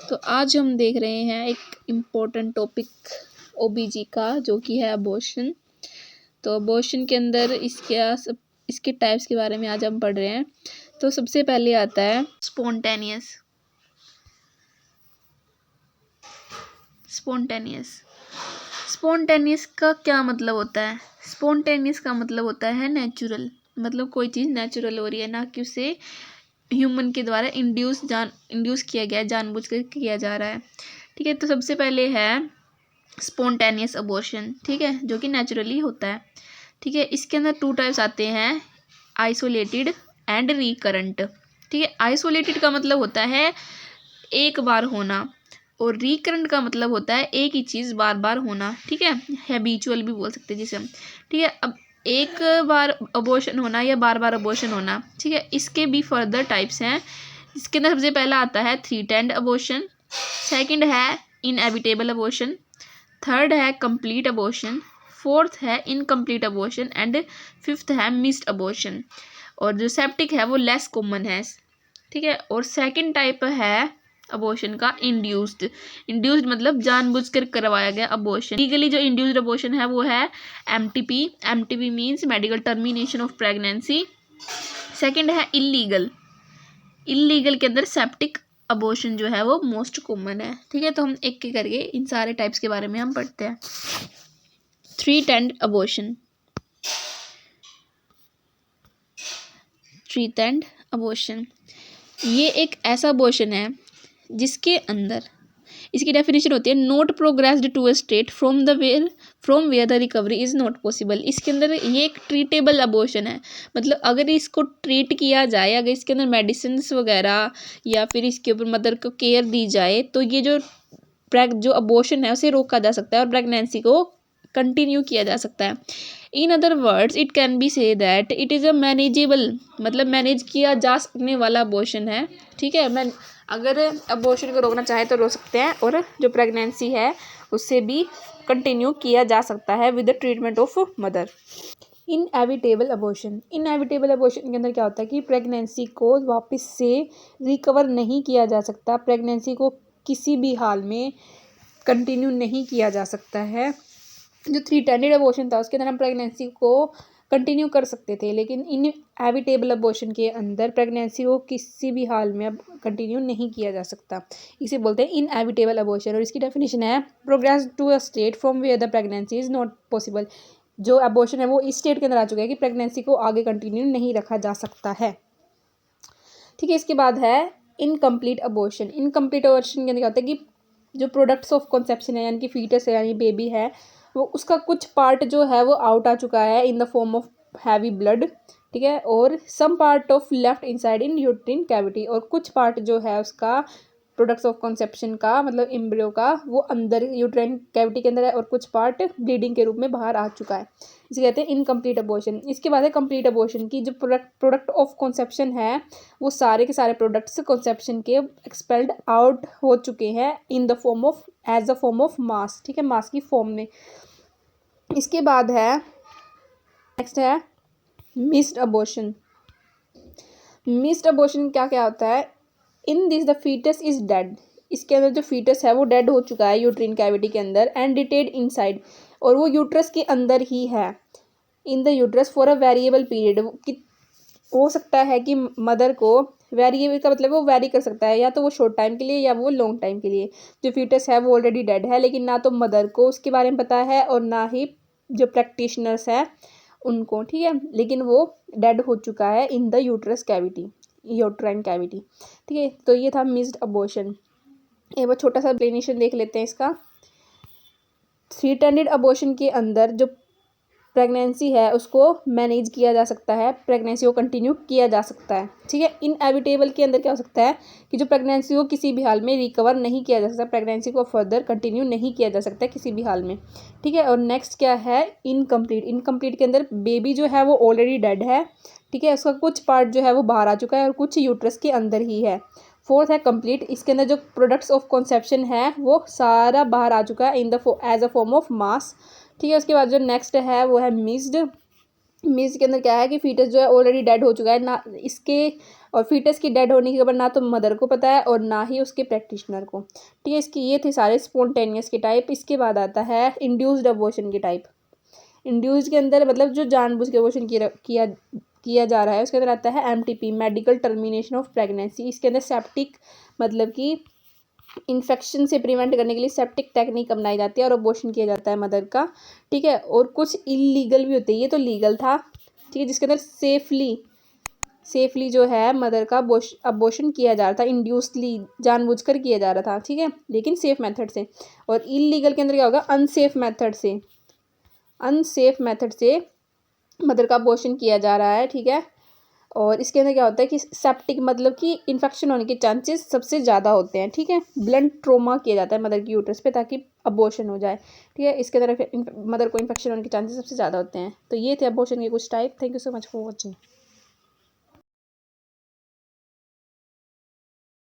तो आज हम देख रहे हैं एक इम्पोर्टेंट टॉपिक ओबीजी का, जो कि है अबॉर्शन। तो अबॉर्शन के अंदर इसके टाइप्स के बारे में आज हम पढ़ रहे हैं। तो सबसे पहले आता है स्पॉन्टेनियस। स्पॉन्टेनियस का क्या मतलब होता है? स्पॉन्टेनियस का मतलब होता है नेचुरल, मतलब कोई चीज़ नेचुरल हो रही है, ना कि उसे ह्यूमन के द्वारा इंड्यूस किया गया है, जानबूझ कर किया जा रहा है। ठीक है, तो सबसे पहले है स्पॉन्टेनियस अबॉर्शन, ठीक है, जो कि नेचुरली होता है। ठीक है, इसके अंदर 2 टाइप्स आते हैं, आइसोलेटेड एंड रिकरेंट। ठीक है, आइसोलेटेड का मतलब होता है एक बार होना, और रिकरेंट का मतलब होता है एक ही चीज़ बार बार होना। ठीक है, हैबिचुअल भी बोल सकते हैं जिसे हम। ठीक है, अब एक बार अबॉर्शन होना या बार बार अबॉर्शन होना, ठीक है, इसके भी फर्दर टाइप्स हैं। इसके अंदर सबसे पहला आता है थ्रेटेंड अबॉर्शन, सेकंड है इनएविटेबल अबॉर्शन, थर्ड है कंप्लीट अबॉर्शन, फोर्थ है इनकम्प्लीट अबॉर्शन एंड फिफ्थ है मिस्ड अबॉर्शन। और जो सेप्टिक है वो लेस कॉमन है। ठीक है, और सेकंड टाइप है अबॉर्शन का इंड्यूस्ड मतलब जानबूझकर करवाया गया अबॉर्शन। लीगली जो इंड्यूस्ड अबॉर्शन है वो है MTP means medical termination of pregnancy. Second है इलीगल के अंदर सेप्टिक अबॉर्शन जो है वो मोस्ट कॉमन है। ठीक है, तो हम एक एक करके इन सारे टाइप्स के बारे में हम पढ़ते हैं। थ्रेटेंड अबॉर्शन ये एक ऐसा अबॉर्शन है जिसके अंदर इसकी डेफिनेशन होती है not progressed to a state from where the recovery is not possible. इसके अंदर ये एक ट्रीटेबल अबॉर्शन है, मतलब अगर इसको ट्रीट किया जाए, अगर इसके अंदर मेडिसिन वगैरह या फिर इसके ऊपर मदर को केयर दी जाए, तो ये जो अबॉर्शन है उसे रोका जा सकता है और प्रेगनेंसी को कंटिन्यू किया जा सकता है। In other words it can be say that it is a manageable, मतलब मैनेज किया जा सकने वाला अबॉर्शन है। ठीक है, मैं अगर अबॉर्शन को रोकना चाहे तो रोक सकते हैं, और जो प्रेगनेंसी है उससे भी कंटिन्यू किया जा सकता है with the treatment of mother. Inevitable abortion के अंदर क्या होता है कि प्रेगनेंसी को वापस से रिकवर नहीं किया जा सकता, प्रेगनेंसी को किसी भी हाल में कंटिन्यू नहीं किया जा सकता है। जो थ्रेटेंड अबॉर्शन था उसके अंदर हम प्रेगनेंसी को कंटिन्यू कर सकते थे, लेकिन इनएविटेबल अबॉर्शन के अंदर प्रेगनेंसी को किसी भी हाल में अब कंटिन्यू नहीं किया जा सकता। इसे बोलते हैं इनएविटेबल अबॉर्शन, और इसकी डेफिनेशन है progress to a state from where the pregnancy is not possible. जो अबॉर्शन है वो इस स्टेट के अंदर आ चुका है कि प्रेगनेंसी को आगे कंटिन्यू नहीं रखा जा सकता है। ठीक है, इसके बाद है इनकम्प्लीट अबॉर्शन के अंदर क्या होता है कि जो प्रोडक्ट्स ऑफ कंसेप्शन है, यानी कि फीटस है, यानी बेबी है, वो उसका कुछ पार्ट जो है वो आउट आ चुका है in the form of heavy blood. ठीक है, और some part of left inside in uterine cavity, और कुछ पार्ट जो है उसका प्रोडक्ट्स ऑफ कंसेप्शन का मतलब एम्ब्रियो का वो अंदर यूट्राइन कैविटी के अंदर है, और कुछ पार्ट ब्लीडिंग के रूप में बाहर आ चुका है। इसे कहते हैं इनकम्प्लीट अबॉर्शन। इसके बाद है कंप्लीट अबॉर्शन की जो प्रोडक्ट ऑफ कंसेप्शन है वो सारे के सारे प्रोडक्ट्स कंसेप्शन के एक्सपेल्ड आउट हो चुके हैं in the form of as the form of mass. ठीक है, मास की फॉर्म में। इसके बाद है नेक्स्ट है मिस्ड अबॉर्शन क्या क्या होता है? In this the foetus is dead. इसके अंदर जो फीटस है वो डेड हो चुका है यूट्रिन कैविटी के अंदर, एंड डिटेड इनसाइड, और वो यूट्रस के अंदर ही है in the uterus for a variable period. हो सकता है कि मदर को वेरिएबल का मतलब वो वेरी कर सकता है, या तो वो शॉर्ट टाइम के लिए या वो लॉन्ग टाइम के लिए। जो फीटस है वो ऑलरेडी डेड है, लेकिन ना तो मदर को उसके बारे में पता है और ना ही जो प्रैक्टिशनर्स हैं उनको। ठीक है, लेकिन वो डेड हो चुका है इन द यूट्राइन कैविटी। ठीक है, तो ये था मिस्ड अबॉर्शन। एक बार छोटा सा एक्सप्लेनेशन देख लेते हैं इसका। थ्रेटेंड अबॉर्शन के अंदर जो प्रेगनेंसी है उसको मैनेज किया जा सकता है, प्रेगनेंसी को कंटिन्यू किया जा सकता है। ठीक है, इनएविटेबल के अंदर क्या हो सकता है कि जो प्रेगनेंसी को किसी भी हाल में रिकवर नहीं किया जा सकता, प्रेगनेंसी को फर्दर कंटिन्यू नहीं किया जा सकता किसी भी हाल में। ठीक है, और नेक्स्ट क्या है इनकम्प्लीट के अंदर बेबी जो है वो ऑलरेडी डेड है। ठीक है, उसका कुछ पार्ट जो है वो बाहर आ चुका है और कुछ यूट्रस के अंदर ही है। फोर्थ है कंप्लीट, इसके अंदर जो प्रोडक्ट्स ऑफ कंसेप्शन है वो सारा बाहर आ चुका है as a form of mass. ठीक है, उसके बाद जो नेक्स्ट है वो है मिस्ड के अंदर क्या है कि फीटस जो है ऑलरेडी डेड हो चुका है, ना इसके और फीटस की डेड होने की खबर ना तो मदर को पता है और ना ही उसके प्रैक्टिशनर को। ठीक है, इसकी ये थे सारे स्पॉन्टेनियस के टाइप। इसके बाद आता है इंड्यूस्ड अबॉर्शन के टाइप। इंड्यूस्ड के अंदर मतलब जो जानबूझ के अबॉर्शन किया जा रहा है, उसके अंदर आता है MTP, medical termination of pregnancy. इसके अंदर सेप्टिक मतलब कि इन्फेक्शन से प्रिवेंट करने के लिए सेप्टिक टेक्निक अपनाई जाती है और अबॉर्शन किया जाता है मदर का। ठीक है, और कुछ इलीगल भी होते हैं, ये तो लीगल था। ठीक है, जिसके अंदर सेफली जो है मदर का अबॉर्शन किया जा रहा था, इंड्यूसली जानबूझकर किया जा रहा था। ठीक है, लेकिन सेफ मेथड से। और इलीगल के अंदर क्या होगा, अनसेफ मेथड से मदर का अबॉर्शन किया जा रहा है। ठीक है, और इसके अंदर क्या होता है कि सेप्टिक मतलब कि इन्फेक्शन होने के चांसेस सबसे ज़्यादा होते हैं। ठीक है, ब्लंट ट्रोमा किया जाता है मदर की यूट्रस पे ताकि अबॉर्शन हो जाए। ठीक है, इसके अंदर मदर को इन्फेक्शन होने के चांसेस सबसे ज़्यादा होते हैं। तो ये थे अबॉर्शन के कुछ type. Thank you so much for watching.